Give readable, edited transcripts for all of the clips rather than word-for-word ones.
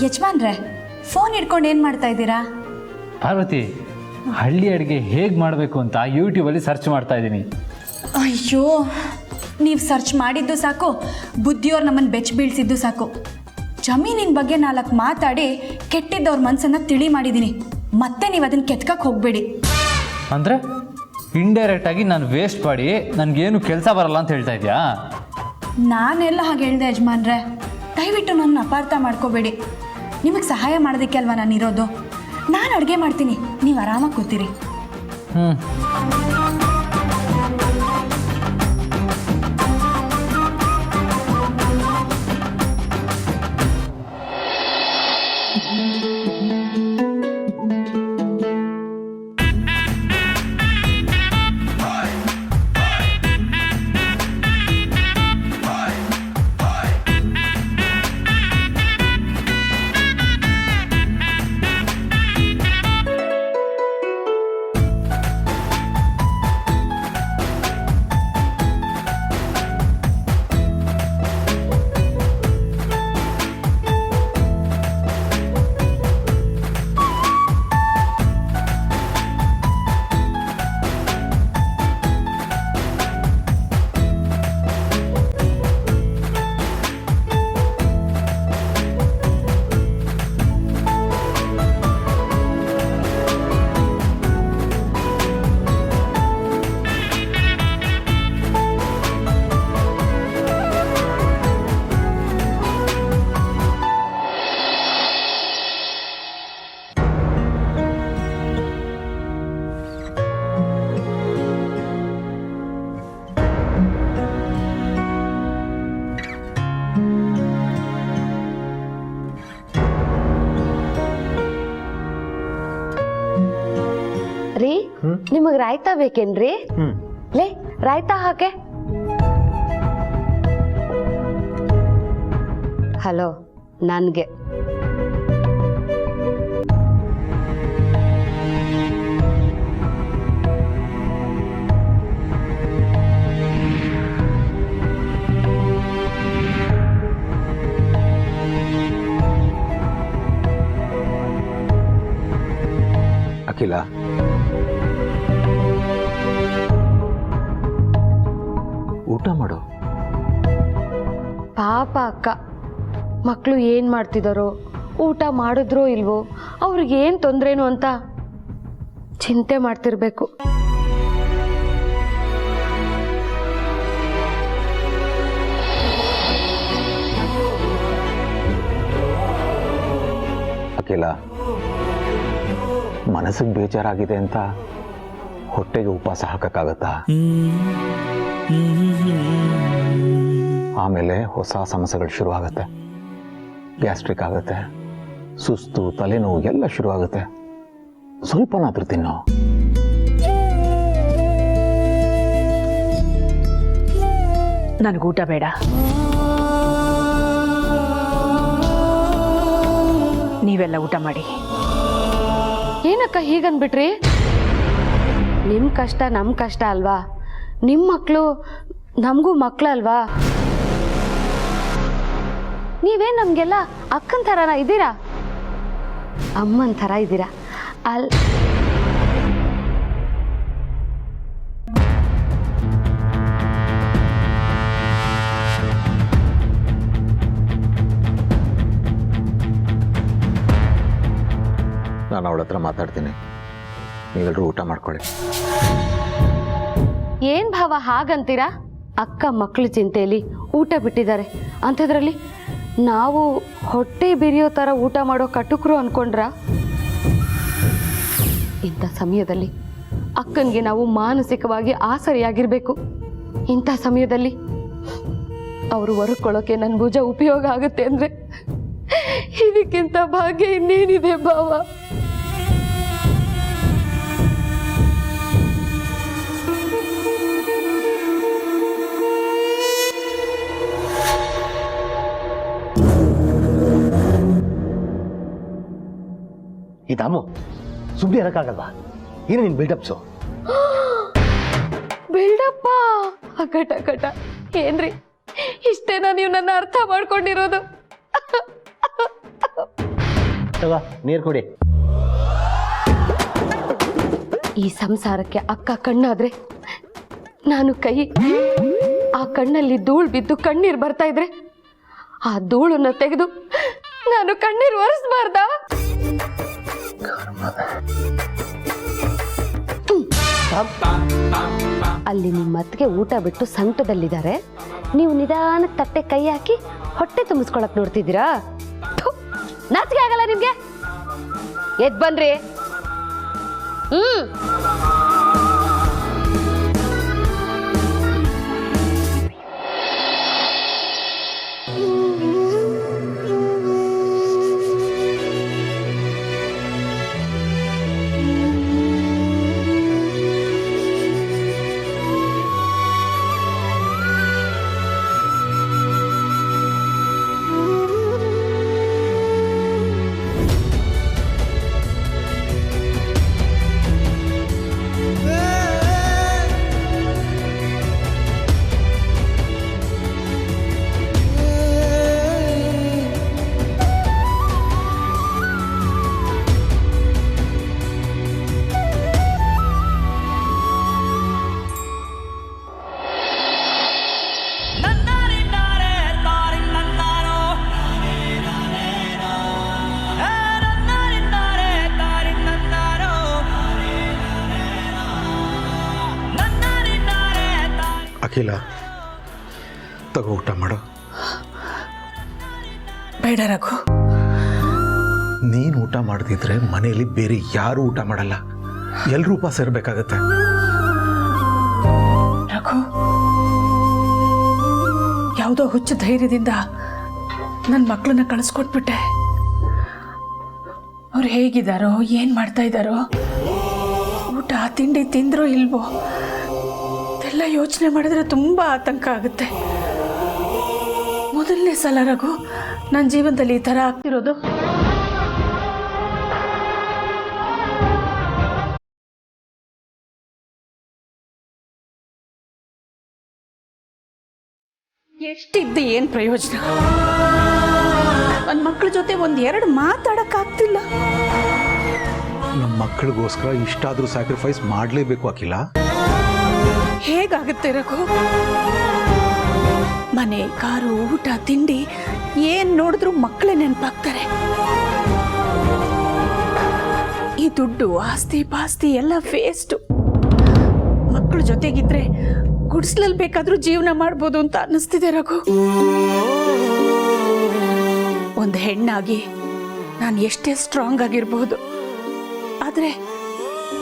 ಯಜಮಾನ್ರೆ, ಫೋನ್ ಹಿಡ್ಕೊಂಡು ಏನು ಮಾಡ್ತಾ ಇದ್ದೀರಾ? ಪಾರ್ವತಿ, ಹಳ್ಳಿ ಅಡುಗೆ ಹೇಗೆ ಮಾಡಬೇಕು ಅಂತ ಯೂಟ್ಯೂಬಲ್ಲಿ ಸರ್ಚ್ ಮಾಡ್ತಾ ಇದ್ದೀನಿ. ಅಯ್ಯೋ, ನೀವು ಸರ್ಚ್ ಮಾಡಿದ್ದು ಸಾಕು, ಬುದ್ಧಿಯವ್ರು ನಮ್ಮನ್ನು ಬೆಚ್ಚ ಬೀಳ್ಸಿದ್ದು ಸಾಕು. ಜಮೀನಿನ ಬಗ್ಗೆ 4 ಮಾತಾಡಿ ಕೆಟ್ಟಿದ್ದವ್ರ ಮನಸ್ಸನ್ನು ತಿಳಿ ಮಾಡಿದ್ದೀನಿ. ಮತ್ತೆ ನೀವು ಅದನ್ನು ಕೆತ್ಕಕ್ಕೆ ಹೋಗಬೇಡಿ. ಅಂದರೆ ಇಂಡೈರೆಕ್ಟಾಗಿ ನಾನು ವೇಸ್ಟ್ ಮಾಡಿ ನನಗೇನು ಕೆಲಸ ಬರಲ್ಲ ಅಂತ ಹೇಳ್ತಾ ಇದೆಯಾ? ನಾನೆಲ್ಲ ಹಾಗೆ ಹೇಳಿದೆ ಯಜಮಾನ್ರೆ. ದಯವಿಟ್ಟು ನನ್ನ ಅಪಾರ್ಥ ಮಾಡ್ಕೋಬೇಡಿ. ನಿಮಗೆ ಸಹಾಯ ಮಾಡೋದಕ್ಕೆ ಅಲ್ವಾ ನಾನು ಇರೋದು. ನಾನು ಅಡುಗೆ ಮಾಡ್ತೀನಿ, ನೀವು ಆರಾಮಾಗಿ ಕೂತೀರಿ. ರೀ, ನಿಮಗ್ ರಾಯ್ತಾ ಬೇಕೇನ್ರಿ? ಲೇ, ರಾಯ್ತಾ ಹಾಕೆ. ಹಲೋ, ನನ್ಗೆ ಅಖಿಲ, ಊಟ ಮಾಡು. ಪಾಪ ಅಕ್ಕ, ಮಕ್ಕಳು ಏನ್ ಮಾಡ್ತಿದಾರೋ, ಊಟ ಮಾಡಿದ್ರೋ ಇಲ್ವೋ, ಅವ್ರಿಗೆ ಏನ್ ತೊಂದ್ರೆನೋ ಅಂತ ಚಿಂತೆ ಮಾಡ್ತಿರ್ಬೇಕು. ಅಖಿಲ, ಮನಸ್ಸಿಗೆ ಬೇಜಾರಾಗಿದೆ ಅಂತ ಹೊಟ್ಟೆಗೆ ಉಪವಾಸ ಹಾಕಕ್ಕಾಗತ್ತಾ? ಆಮೇಲೆ ಹೊಸ ಸಮಸ್ಯೆಗಳು ಶುರು ಆಗುತ್ತೆ. ಗ್ಯಾಸ್ಟ್ರಿಕ್ ಆಗುತ್ತೆ, ಸುಸ್ತು, ತಲೆನೋವು ಎಲ್ಲ ಶುರು ಆಗುತ್ತೆ. ಸ್ವಲ್ಪನಾದ್ರೂ ತಿನ್ನೋ. ನನಗೂಟ ಬೇಡ. ನೀವೆಲ್ಲ ಊಟ ಮಾಡಿ. ಏನಕ್ಕ ಹೀಗನ್ಬಿಟ್ರಿ? ನಿಮ್ ಕಷ್ಟ ನಮ್ ಕಷ್ಟ ಅಲ್ವಾ? ನಿಮ್ ಮಕ್ಕಳು ನಮಗೂ ಮಕ್ಕಳಲ್ವಾ? ನೀವೇನ್ ನಮ್ಗೆಲ್ಲ ಅಕ್ಕನ ಥರನ ಇದ್ದೀರಾ? ಅಮ್ಮನ ಥರ ಇದ್ದೀರಾ ನಾನು ಅವಳ ಹತ್ರ ಮಾತಾಡ್ತೀನಿ, ನೀವೆಲ್ಲರೂ ಊಟ ಮಾಡ್ಕೊಳ್ಳಿ. ಏನ್ ಭಾವ ಹಾಗಂತೀರಾ? ಅಕ್ಕ ಮಕ್ಕಳ ಚಿಂತೆಯಲ್ಲಿ ಊಟ ಬಿಟ್ಟಿದ್ದಾರೆ ಅಂಥದ್ರಲ್ಲಿ ನಾವು ಹೊಟ್ಟೆ ಬಿರಿಯೋ ಥರ ಊಟ ಮಾಡೋ ಕಟುಕರು ಅನ್ಕೊಂಡ್ರ? ಇಂಥ ಸಮಯದಲ್ಲಿ ಅಕ್ಕನಿಗೆ ನಾವು ಮಾನಸಿಕವಾಗಿ ಆಸರಿಯಾಗಿರ್ಬೇಕು. ಇಂಥ ಸಮಯದಲ್ಲಿ ಅವರು ಹೊರಕೊಳ್ಳೋಕೆ ನನ್ನ ಭುಜ ಉಪಯೋಗ ಆಗುತ್ತೆ ಅಂದ್ರೆ ಇದಕ್ಕಿಂತ ಭಾಗ್ಯ ಇನ್ನೇನಿದೆ ಭಾವ? ಈ ದಾಮು ಸುಮ್ಮನೆ ಇರಕ್ಕಾಗಲ್ವಾ? ಏನು ನಿನ್ ಬಿಲ್ಡಪ್ಸು? ಬಿಲ್ಡಪ್ಪ ಅಕಟ ಅಕಟ ಏನ್ರಿ ಇಷ್ಟೇನಾ ನೀವು ನನ್ನ ಅರ್ಥ ಮಾಡ್ಕೊಂಡಿರೋದು? ತಗೋ ನೀರು ಕುಡಿ. ಈ ಸಂಸಾರಕ್ಕೆ ಅಕ್ಕ ಕಣ್ಣಾದ್ರೆ ನಾನು ಕೈ. ಆ ಕಣ್ಣಲ್ಲಿ ಧೂಳು ಬಿದ್ದು ಕಣ್ಣೀರು ಬರ್ತಾ ಇದ್ರೆ ಆ ಧೂಳನ್ನ ತೆಗೆದು ನಾನು ಕಣ್ಣೀರು ಒರೆಸ್ಬಾರ್ದ? ಅಲ್ಲಿ ನಿಮ್ಮ ಅತ್ತಿಗೆ ಊಟ ಬಿಟ್ಟು ಸಂಕಟದಲ್ಲಿದ್ದಾರೆ, ನೀವು ನಿಧಾನಕ್ಕೆ ತಟ್ಟೆ ಕೈ ಹಾಕಿ ಹೊಟ್ಟೆ ತುಂಬಿಸ್ಕೊಳಕ್ ನೋಡ್ತಿದ್ದೀರಾ? ನಾಚಿಕೆ ಆಗಲ್ಲ ನಿಮ್ಗೆ? ಎದ್ ಬನ್ರಿ. ಅಖಿಲ, ತಗೋ ಊಟ ಮಾಡು. ಬೇಡ ರಘು. ನೀನು ಊಟ ಮಾಡದಿದ್ರೆ ಮನೆಯಲ್ಲಿ ಬೇರೆ ಯಾರು ಊಟ ಮಾಡಲ್ಲ, ಎಲ್ಲರೂ ಉಪವಾಸ ಇರಬೇಕಾಗತ್ತೆ. ರಘು, ಯಾವುದೋ ಹುಚ್ಚು ಧೈರ್ಯದಿಂದ ನನ್ನ ಮಕ್ಕಳನ್ನ ಕಳಿಸ್ಕೊಟ್ಬಿಟ್ಟೆ. ಅವ್ರು ಹೇಗಿದ್ದಾರೋ, ಏನು ಮಾಡ್ತಾ ಇದ್ದಾರೋ, ಊಟ ತಿಂಡಿ ತಿಂದ್ರೋ ಇಲ್ವೋ ಎಲ್ಲ ಯೋಚನೆ ಮಾಡಿದ್ರೆ ತುಂಬ ಆತಂಕ ಆಗುತ್ತೆ. ಮೊದಲನೇ ಸಲ ರಘು ನನ್ನ ಜೀವನದಲ್ಲಿ ಈ ಥರ ಆಗ್ತಿರೋದು. ಎಷ್ಟಿದ್ದು ಏನು ಪ್ರಯೋಜನ? ನನ್ನ ಮಕ್ಕಳ ಜೊತೆ ಒಂದೆರಡು ಮಾತಾಡೋಕ್ಕಾಗ್ತಿಲ್ಲ. ನಮ್ಮ ಮಕ್ಕಳಿಗೋಸ್ಕರ ಇಷ್ಟಾದರೂ ಸ್ಯಾಕ್ರಿಫೈಸ್ ಮಾಡಲೇಬೇಕು ಅಖಿಲ. ಹೇಗಾಗುತ್ತೆ ರಘು? ಮನೆ, ಕಾರು, ಊಟ, ತಿಂಡಿ ಏನ್ ನೋಡಿದ್ರು ಮಕ್ಕಳೇ ನೆನಪಾಗ್ತಾರೆ. ಈ ದುಡ್ಡು, ಆಸ್ತಿ ಪಾಸ್ತಿ ಎಲ್ಲ ವೇಸ್ಟು. ಮಕ್ಕಳ ಜೊತೆಗಿದ್ರೆ ಗುಡಿಸ್ಲಲ್ಲಿ ಬೇಕಾದ್ರೂ ಜೀವನ ಮಾಡ್ಬೋದು ಅಂತ ಅನ್ನಿಸ್ತಿದೆ ರಘು. ಒಂದು ಹೆಣ್ಣಾಗಿ ನಾನು ಎಷ್ಟೇ ಸ್ಟ್ರಾಂಗ್ ಆಗಿರ್ಬೋದು, ಆದರೆ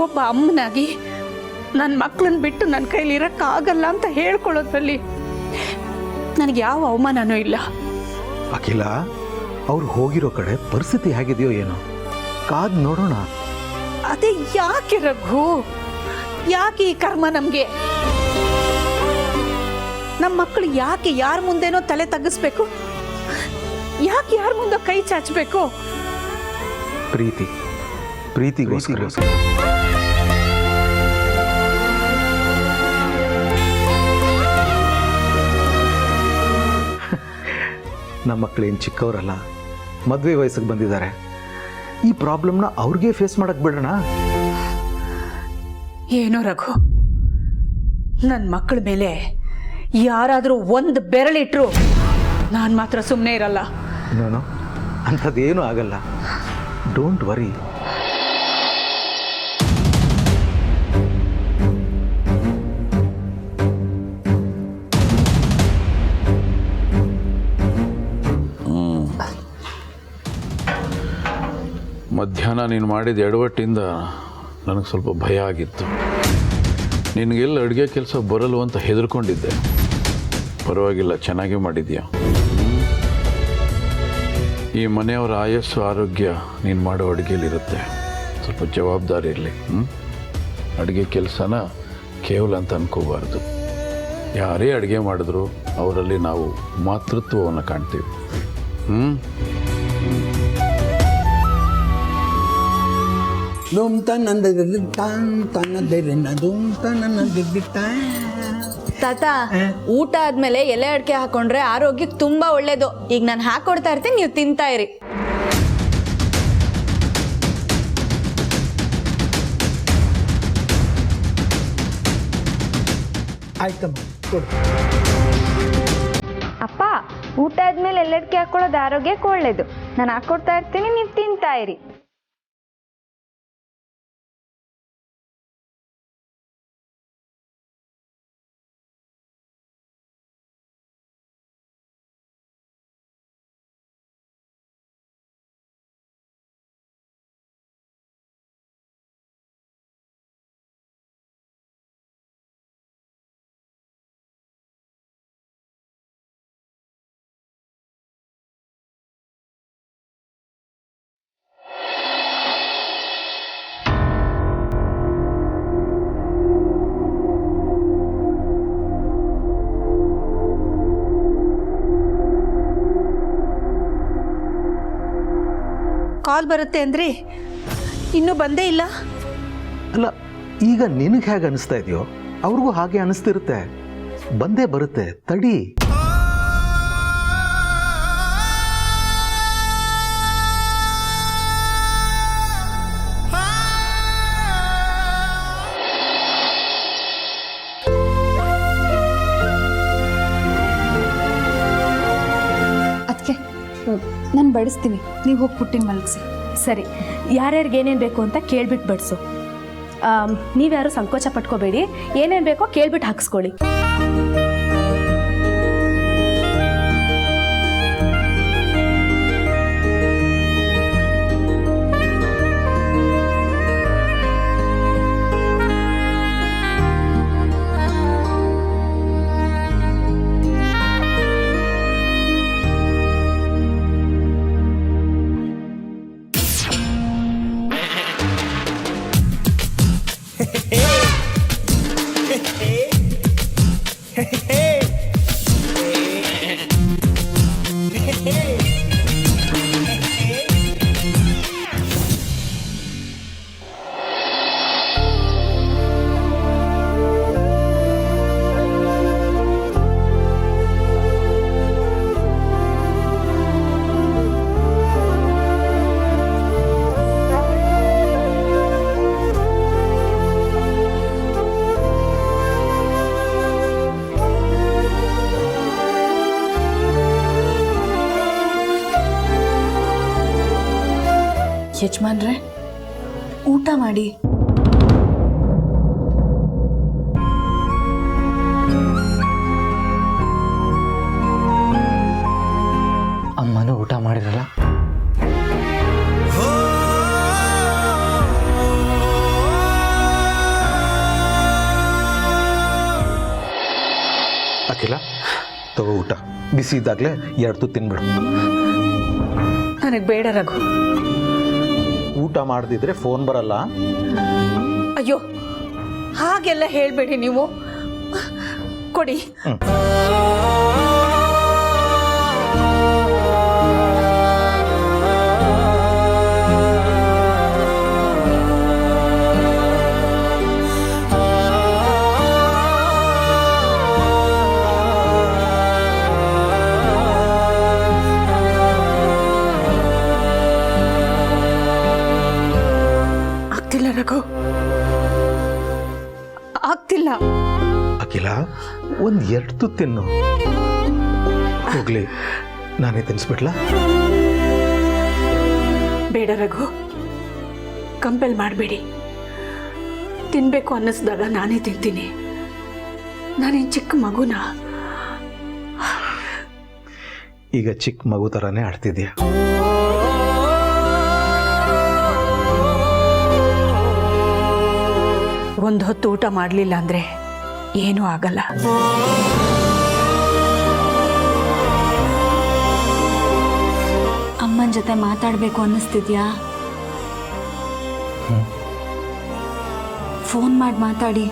ಒಬ್ಬ ಅಮ್ಮನಾಗಿ ನನ್ನ ಮಕ್ಕಳನ್ನ ಬಿಟ್ಟು ನನ್ನ ಕೈಲಿ ಇರೋಕ್ಕಾಗಲ್ಲ ಅಂತ ಹೇಳ್ಕೊಳ್ಳೋದ್ರಲ್ಲಿ ನನಗೆ ಯಾವ ಅವಮಾನನೂ ಇಲ್ಲ. ಅಖಿಲ, ಅವ್ರು ಹೋಗಿರೋ ಕಡೆ ಪರಿಸ್ಥಿತಿ ಹೇಗಿದೆಯೋ ಏನೋ, ಕಾದ್ ನೋಡೋಣ. ಅದೇ ಯಾಕೆ ರಘು? ಯಾಕೆ ಈ ಕರ್ಮ ನಮಗೆ? ನಮ್ಮ ಮಕ್ಕಳು ಯಾಕೆ ಯಾರ ಮುಂದೆನೋ ತಲೆ ತಗ್ಗಿಸ್ಬೇಕು? ಯಾಕೆ ಯಾರ ಮುಂದೆ ಕೈ ಚಾಚಬೇಕು? ಪ್ರೀತಿಗೋಸ್ಕರ. ನಮ್ಮ ಮಕ್ಕಳೇನು ಚಿಕ್ಕವರಲ್ಲ, ಮದುವೆ ವಯಸ್ಸಿಗೆ ಬಂದಿದ್ದಾರೆ. ಈ ಪ್ರಾಬ್ಲಮ್ನ ಅವ್ರಿಗೆ ಫೇಸ್ ಮಾಡಕ್ ಬಿಡೋಣ. ಏನೋ ರಘು, ನನ್ನ ಮಕ್ಕಳ ಮೇಲೆ ಯಾರಾದರೂ ಒಂದು ಬೆರಳಿಟ್ರು ನಾನು ಮಾತ್ರ ಸುಮ್ಮನೆ ಇರಲ್ಲ. ನೋನು, ಅಂಥದ್ದೇನೂ ಆಗಲ್ಲ. Don't worry. ಮಧ್ಯಾಹ್ನ ನೀನು ಮಾಡಿದ ಎಡವಟ್ಟಿಂದ ನನಗೆ ಸ್ವಲ್ಪ ಭಯ ಆಗಿತ್ತು. ನಿನಗೆಲ್ಲ ಅಡುಗೆ ಕೆಲಸ ಬರಲು ಅಂತ ಹೆದರ್ಕೊಂಡಿದ್ದೆ. ಪರವಾಗಿಲ್ಲ, ಚೆನ್ನಾಗೇ ಮಾಡಿದ್ಯಾ. ಈ ಮನೆಯವರ ಆಯಸ್ಸು, ಆರೋಗ್ಯ ನೀನು ಮಾಡೋ ಅಡುಗೆಯಲ್ಲಿರುತ್ತೆ. ಸ್ವಲ್ಪ ಜವಾಬ್ದಾರಿ ಇರಲಿ. ಅಡುಗೆ ಕೆಲಸನ ಕೇವಲ ಅಂತ ಅನ್ಕೋಬಾರ್ದು. ಯಾರೇ ಅಡುಗೆ ಮಾಡಿದ್ರು ಅವರಲ್ಲಿ ನಾವು ಮಾತೃತ್ವವನ್ನು ಕಾಣ್ತೀವಿ. ತಾತ, ಊಟ ಆದ್ಮೇಲೆ ಎಲೆ ಅಡಿಕೆ ಹಾಕೊಂಡ್ರೆ ಆರೋಗ್ಯಕ್ಕೆ ತುಂಬಾ ಒಳ್ಳೇದು. ಈಗ ನಾನು ಹಾಕೊಡ್ತಾ ಇರ್ತೀನಿ, ನೀವು ತಿಂತಾ ಇರಿ. ಆಯ್ತಮ್ಮ ಕೊಡು. ಅಪ್ಪ ಊಟ ಆದ್ಮೇಲೆ ಎಲ್ಲಡ್ಕೆ ಹಾಕೊಳ್ಳೋದು ಆರೋಗ್ಯಕ್ಕೆ ಒಳ್ಳೇದು. ನಾನು ಹಾಕೊಡ್ತಾ ಇರ್ತೀನಿ, ನೀವು ತಿಂತಾ ಇರಿ. ಕಾಲ್ ಬರುತ್ತೆ ಅಂದ್ರಿ, ಇನ್ನೂ ಬಂದೇ ಇಲ್ಲ. ಅಲ್ಲ, ಈಗ ನಿನಗೆ ಹೇಗೆ ಅನಿಸ್ತಾ ಇದೆಯೋ ಅವ್ರಿಗೂ ಹಾಗೆ ಅನಿಸ್ತಿರುತ್ತೆ. ಬಂದೇ ಬರುತ್ತೆ, ತಡಿ. ಅದಕ್ಕೆ ನಾನು ಬಡಿಸ್ತೀನಿ, ನೀವು ಹೋಗಿ ಪುಟ್ಟಿನ ಮಲಗಿಸಿ. ಸರಿ, ಯಾರ್ಯಾರಿಗೆ ಏನೇನು ಬೇಕು ಅಂತ ಕೇಳ್ಬಿಟ್ಟು ಬಡಿಸು. ನೀವ್ಯಾರು ಸಂಕೋಚ ಪಟ್ಕೋಬೇಡಿ, ಏನೇನು ಬೇಕೋ ಕೇಳ್ಬಿಟ್ಟು ಹಾಕ್ಸ್ಕೊಳ್ಳಿ. ಯಜಮಾನ್ರೆ, ಊಟ ಮಾಡಿ. ಅಮ್ಮನೂ ಊಟ ಮಾಡಿರಲ್ಲ. ಅಖಿಲ, ತಗೋ ಊಟ. ಬಿಸಿ ಇದ್ದಾಗಲೇ 2 ತುತ್ತು ತಿನ್ಬಿಡು. ನನಗೆ ಬೇಡ ರಘು. ಊಟ ಮಾಡದಿದ್ರೆ ಫೋನ್ ಬರಲ್ಲ. ಅಯ್ಯೋ, ಹಾಗೆಲ್ಲ ಹೇಳಬೇಡಿ ನೀವು. ಕೊಡಿ. ರಘು, ಆಗ್ತಿಲ್ಲ. ಅಖಿಲ, 1-2 ತುತ್ತು ತಿನ್ನು. ಹೋಗ್ಲಿ, ನಾನೇ ತಿನ್ನಿಸ್ಬಿಡ್ಲಾ? ಬೇಡ ರಘು, ಕಂಪೆಲ್ ಮಾಡಬೇಡಿ. ತಿನ್ಬೇಕು ಅನ್ನಿಸ್ದಾಗ ನಾನೇ ತಿಂತೀನಿ. ನಾನೇನು ಚಿಕ್ಕ ಮಗುನ? ಈಗ ಚಿಕ್ಕ ಮಗು ಥರನೇ ಆಡ್ತಿದ್ಯಾ. ಒಂದು ಹೊತ್ತು ಊಟ ಮಾಡಲಿಲ್ಲ ಅಂದರೆ ಏನೂ ಆಗಲ್ಲ. ಅಮ್ಮನ ಜೊತೆ ಮಾತಾಡಬೇಕು ಅನ್ನಿಸ್ತಿದ್ಯಾ? ಫೋನ್ ಮಾಡಿ ಮಾತಾಡಿ.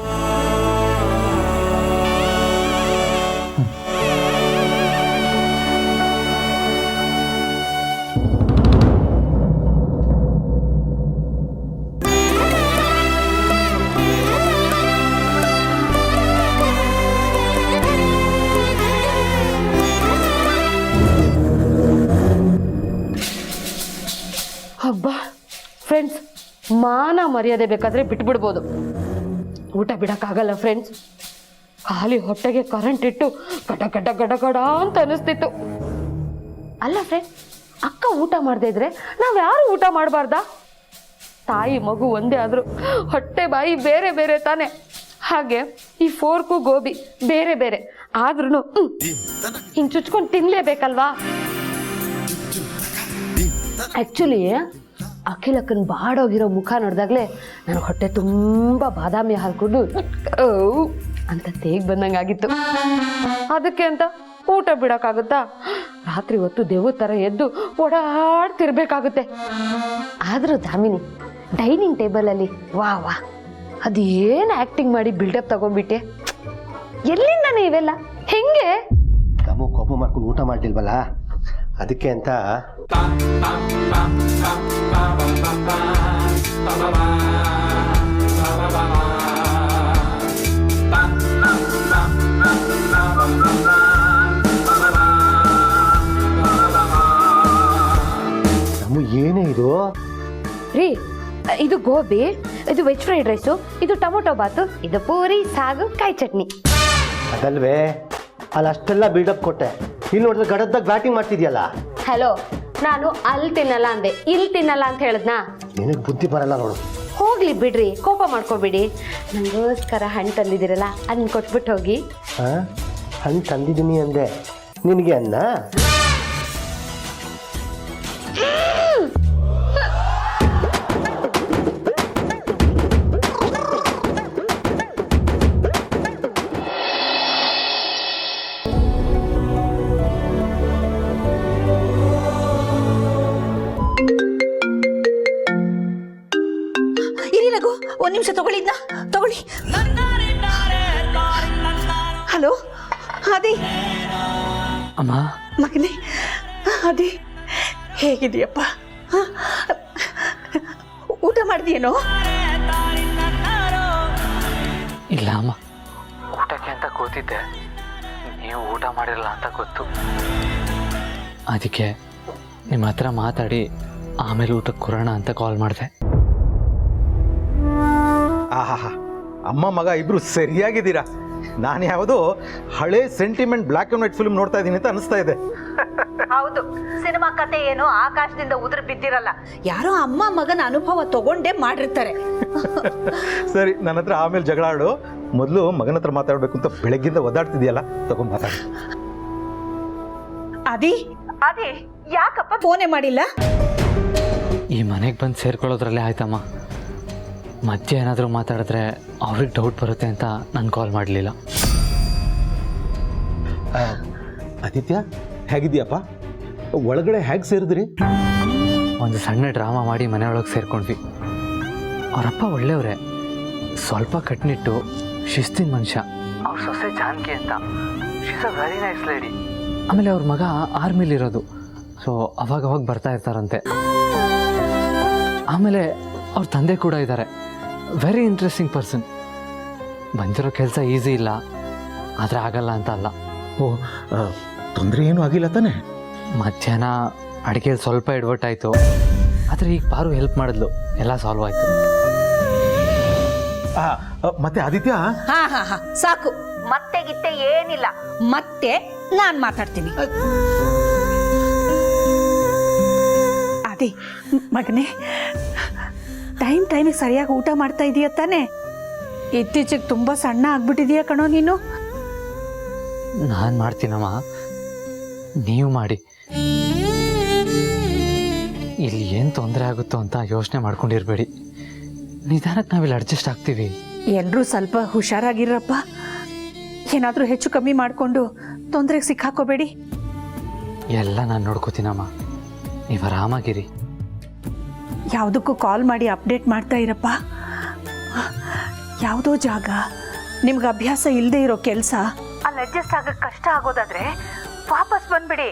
ಹಬ್ಬ ಫ್ರೆಂಡ್ಸ್, ಮಾನ ಮರ್ಯಾದೆ ಬೇಕಾದರೆ ಬಿಟ್ಬಿಡ್ಬೋದು, ಊಟ ಬಿಡೋಕ್ಕಾಗಲ್ಲ ಫ್ರೆಂಡ್ಸ್. ಖಾಲಿ ಹೊಟ್ಟೆಗೆ ಕರೆಂಟ್ ಇಟ್ಟು ಗಡ ಗಡ ಗಡ ಗಡ ಅಂತ ಅನಿಸ್ತಿತ್ತು. ಅಲ್ಲ ಫ್ರೆಂಡ್, ಅಕ್ಕ ಊಟ ಮಾಡದೇ ಇದ್ರೆ ನಾವ್ ಯಾರು ಊಟ ಮಾಡಬಾರ್ದಾ? ತಾಯಿ ಮಗು ಒಂದೇ ಆದ್ರೂ ಹೊಟ್ಟೆ ಬಾಯಿ ಬೇರೆ ಬೇರೆ ತಾನೆ. ಹಾಗೆ ಈ ಫೋರ್ಕು ಗೋಬಿ ಬೇರೆ ಬೇರೆ ಆದ್ರೂ ಹಿಂಗ್ ಚುಚ್ಕೊಂಡು ತಿನ್ಲೇಬೇಕಲ್ವಾ? ಆಕ್ಚುಲಿ ಅಖಿಲಕ್ಕನ್ ಬಾಡೋಗಿರೋ ಮುಖ ನೋಡಿದಾಗ್ಲೇ ನನ್ನ ಹೊಟ್ಟೆ ತುಂಬಾ ಬಾದಾಮಿ ಹಾಲ್ಕೊಂಡು ಅಂತ ತೇಗ್ ಬಂದಂಗಾಗಿತ್ತು. ಅದಕ್ಕೆ ಅಂತ ಊಟ ಬಿಡಕ್ಕಾಗುತ್ತಾ? ರಾತ್ರಿ ಹೊತ್ತು ದೇವ ತರ ಎದ್ದು ಓಡಾಡ್ತಿರ್ಬೇಕಾಗುತ್ತೆ. ಆದ್ರೂ ದಾಮಿನಿ ಡೈನಿಂಗ್ ಟೇಬಲ್ ಅಲ್ಲಿ ವಾ ವಾ ಅದೇನು ಆಕ್ಟಿಂಗ್ ಮಾಡಿ ಬಿಲ್ಡಪ್ ತಗೊಂಡ್ಬಿಟ್ಟೆ. ಎಲ್ಲಿಂದಾನೆ ಇವೆಲ್ಲ ಹೆಂಗೆ? ತಮ್ಮ ಕೋಪ ಮಾಡ್ಕೊಂಡು ಊಟ ಮಾಡ್ಲಿಲ್ವಲ್ಲ, ಅದಕ್ಕೆ ಅಂತ. ತಮ್ಮ ಏನೇ ಇದು? ರೀ, ಇದು ಗೋಬಿ, ಇದು ವೆಜ್ ಫ್ರೈಡ್ ರೈಸು, ಇದು ಟೊಮೊಟೊ ಬಾತು, ಇದು ಪೂರಿ ಸಾಗು ಕಾಯಿ ಚಟ್ನಿ. ಅದಲ್ವೇ, ಅಲ್ಲಿ ಅಷ್ಟೆಲ್ಲ ಬಿಲ್ಡಪ್ ಕೊಟ್ಟೆ, ಇಲ್ಲಿ ನೋಡಿದ್ರೆ ಗಡದ್ದಾಗ ಬ್ಯಾಟಿಂಗ್ ಮಾಡ್ತಿದ್ಯಲ್ಲ. ಹಲೋ, ನಾನು ಅಲ್ಲಿ ತಿನ್ನಲ್ಲ ಅಂದೆ, ಇಲ್ಲಿ ತಿನ್ನಲ್ಲ ಅಂತ ಹೇಳಿದ್ನಾ? ನಿನಗೆ ಬುದ್ಧಿ ಬರಲ್ಲ ನೋಡು. ಹೋಗ್ಲಿ ಬಿಡ್ರಿ, ಕೋಪ ಮಾಡ್ಕೋಬಿಡಿ. ನನಗೋಸ್ಕರ ಹಣ್ಣು ತಂದಿದ್ದೀರಲ್ಲ ಅದನ್ನ ಕೊಟ್ಬಿಟ್ಟು ಹೋಗಿ. ಹಣ್ಣು ತಂದಿದ್ದೀನಿ ಅಂದೆ, ನಿನಗೆ ಅನ್ನ? ಒಂದು ನಿಮಿಷ ತಗೊಳ್ಳಿದ್ನ ತಗೊಳ್ಳಿ. ಹಲೋ ಅದಿ ಅಮ್ಮ. ಮಗನೇ, ಅದಿ ಹೇಗಿದೆಯಪ್ಪ? ಊಟ ಮಾಡಿದೆಯೇನೋ? ಇಲ್ಲ ಅಮ್ಮ, ಊಟಕ್ಕೆ ಅಂತ ಕೂತಿದ್ದೆ, ನೀವು ಊಟ ಮಾಡಿರಲ್ಲ ಅಂತ ಗೊತ್ತು. ಅದಕ್ಕೆ ನಿಮ್ಮ ಹತ್ರ ಮಾತಾಡಿ ಆಮೇಲೆ ಊಟಕ್ಕೆ ಕೊರೋಣ ಅಂತ ಕಾಲ್ ಮಾಡಿದೆ. ಆಹಾ, ಅಮ್ಮ ಮಗ ಇಬ್ರು ಸರಿಯಾಗಿದ್ದೀರಾ. ನಾನು ಯಾವುದೋ ಹಳೆ sentiment black and white film ನೋಡ್ತಾ ಇದ್ದೀನಿ ಅಂತ ಅನಿಸ್ತಾ ಇದೆ. ಹೌದು, ಸಿನಿಮಾ ಕತೆ ಏನೋ ಆಕಾಶದಿಂದ ಉದುರು ಬಿದ್ದಿರಲ್ಲ, ಯಾರೋ ಅಮ್ಮ ಮಗನ ಅನುಭವ ತಗೊಂಡೇ ಮಾಡಿರ್ತಾರೆ. ಸರಿ, ನನ್ನ ಹತ್ರ ಆಮೇಲೆ ಜಗಳ ಆಡು. ಮೊದಲು ಮಗನ ಹತ್ರ ಮಾತಾಡಬೇಕು ಅಂತ ಬೆಳಗ್ಗಿಂದ ಒದ್ದಾಡ್ತಿದ್ಯಲ್ಲ, ತಗೊಂಡು ಮಾತಾಡಿ. ಅದಿ ಅದಿ ಯಾಕಪ್ಪ ಫೋನೇ ಮಾಡಿಲ್ಲ? ಈ ಮನೆಗೆ ಬಂದು ಸೇರ್ಕೊಳ್ಳೋದ್ರಲ್ಲೇ ಆಯ್ತಮ್ಮ. ಮಧ್ಯೆ ಏನಾದರೂ ಮಾತಾಡಿದ್ರೆ ಅವ್ರಿಗೆ ಡೌಟ್ ಬರುತ್ತೆ ಅಂತ ನಾನು ಕಾಲ್ ಮಾಡಲಿಲ್ಲ. ಆದಿತ್ಯ, ಹೇಗಿದ್ಯಪ್ಪ? ಒಳಗಡೆ ಹೇಗೆ ಸೇರಿದ್ರಿ? ಒಂದು ಸಣ್ಣ ಡ್ರಾಮಾ ಮಾಡಿ ಮನೆಯೊಳಗೆ ಸೇರ್ಕೊಂಡ್ವಿ. ಅವರಪ್ಪ ಒಳ್ಳೆಯವರೇ, ಸ್ವಲ್ಪ ಕಟ್ನಿಟ್ಟು ಶಿಸ್ತಿನ ಮನುಷ್ಯ. ಅವ್ರ ಸೊಸೆ ಜಾನಕಿ ಅಂತ, she's a very nice lady. ಆಮೇಲೆ ಅವ್ರ ಮಗ ಆರ್ಮಿಲಿರೋದು, ಸೊ ಅವಾಗವಾಗ ಬರ್ತಾ ಇರ್ತಾರಂತೆ. ಆಮೇಲೆ ಅವ್ರ ತಂದೆ ಕೂಡ ಇದ್ದಾರೆ, ವೆರಿ ಇಂಟ್ರೆಸ್ಟಿಂಗ್ ಪರ್ಸನ್. ಬಂದಿರೋ ಕೆಲಸ ಈಸಿ ಇಲ್ಲ, ಆದರೆ ಆಗಲ್ಲ ಅಂತ ಅಲ್ಲ. ಓ, ತೊಂದರೆ ಏನೂ ಆಗಿಲ್ಲ ತಾನೆ? ಮಧ್ಯಾಹ್ನ ಅಡುಗೆಯಲ್ಲಿ ಸ್ವಲ್ಪ ಎಡವಟ್ಟಾಯಿತು, ಆದರೆ ಈಗ ಪಾರು ಹೆಲ್ಪ್ ಮಾಡಿದ್ಲು, ಎಲ್ಲ ಸಾಲ್ವ್ ಆಯಿತು. ಮತ್ತೆ ಆದಿತ್ಯ? ಹಾ ಹಾ ಹಾ, ಸಾಕು, ಮತ್ತೆ ಗಿತ್ತೆ ಏನಿಲ್ಲ. ಮತ್ತೆ ನಾನು ಮಾತಾಡ್ತೀನಿ. ಅದೇ ಮಗನೇ, ಟೈಮಿಗೆ ಸರಿಯಾಗಿ ಊಟ ಮಾಡ್ತಾ ಇದೀಯ ತಾನೆ? ಇತ್ತೀಚೆಗೆ ತುಂಬ ಸಣ್ಣ ಆಗ್ಬಿಟ್ಟಿದೀಯ ಕಣೋ ನೀನು. ನಾನು ಮಾಡ್ತೀನಮ್ಮ, ನೀವು ಮಾಡಿ. ಇಲ್ಲಿ ಏನು ತೊಂದರೆ ಆಗುತ್ತೋ ಅಂತ ಯೋಚನೆ ಮಾಡ್ಕೊಂಡಿರ್ಬೇಡಿ. ನಿಧಾನಕ್ಕೆ ನಾವಿಲ್ಲಿ ಅಡ್ಜಸ್ಟ್ ಆಗ್ತೀವಿ. ಎಲ್ಲರೂ ಸ್ವಲ್ಪ ಹುಷಾರಾಗಿರಪ್ಪ. ಏನಾದರೂ ಹೆಚ್ಚು ಕಮ್ಮಿ ಮಾಡಿಕೊಂಡು ತೊಂದರೆಗೆ ಸಿಕ್ಕಾಕೋಬೇಡಿ. ಎಲ್ಲ ನಾನು ನೋಡ್ಕೋತೀನಮ್ಮ, ನೀವು ಆರಾಮಾಗಿರಿ. ಯಾವುದಕ್ಕೂ ಕಾಲ್ ಮಾಡಿ ಅಪ್ಡೇಟ್ ಮಾಡ್ತಾ ಇರಪ್ಪ. ಯಾವುದೋ ಜಾಗ, ನಿಮ್ಗೆ ಅಭ್ಯಾಸ ಇಲ್ಲದೆ ಇರೋ ಕೆಲಸ, ಅಲ್ಲಿ ಅಡ್ಜಸ್ಟ್ ಆಗಕ್ಕೆ ಕಷ್ಟ ಆಗೋದಾದ್ರೆ ವಾಪಸ್ ಬಂದ್ಬಿಡಿ.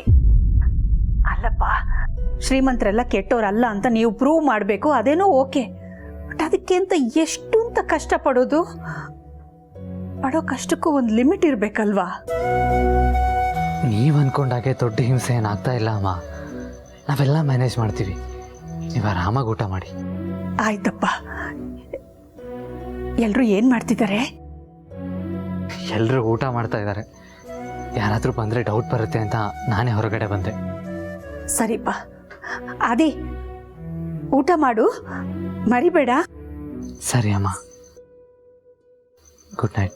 ಅಲ್ಲಪ್ಪ, ಶ್ರೀಮಂತರೆಲ್ಲ ಕೆಟ್ಟೋರಲ್ಲ ಅಂತ ನೀವು ಪ್ರೂವ್ ಮಾಡಬೇಕು, ಅದೇನೋ ಓಕೆ. ಬಟ್ ಅದಕ್ಕೆ ಅಂತ ಎಷ್ಟು ಅಂತ ಕಷ್ಟಪಡೋದು? ಪಡೋ ಕಷ್ಟಕ್ಕೂ ಒಂದು ಲಿಮಿಟ್ ಇರಬೇಕಲ್ವಾ? ನೀವು ಅಂದ್ಕೊಂಡಾಗೆ ದೊಡ್ಡ ಹಿಂಸೆ ಏನಾಗ್ತಾ ಇಲ್ಲ ಅಮ್ಮ, ನಾವೆಲ್ಲ ಮ್ಯಾನೇಜ್ ಮಾಡ್ತೀವಿ. ನೀವು ಆರಾಮಾಗಿ ಊಟ ಮಾಡಿ. ಆಯ್ತಪ್ಪ. ಎಲ್ಲರೂ ಏನು ಮಾಡ್ತಿದ್ದಾರೆ? ಎಲ್ಲರೂ ಊಟ ಮಾಡ್ತಾ ಇದ್ದಾರೆ. ಯಾರಾದರೂ ಬಂದರೆ ಡೌಟ್ ಬರುತ್ತೆ ಅಂತ ನಾನೇ ಹೊರಗಡೆ ಬಂದೆ. ಸರಿಪ್ಪ. ಆದಿ, ಊಟ ಮಾಡು, ಮರಿಬೇಡ. ಸರಿ ಅಮ್ಮ, ಗುಡ್ ನೈಟ್.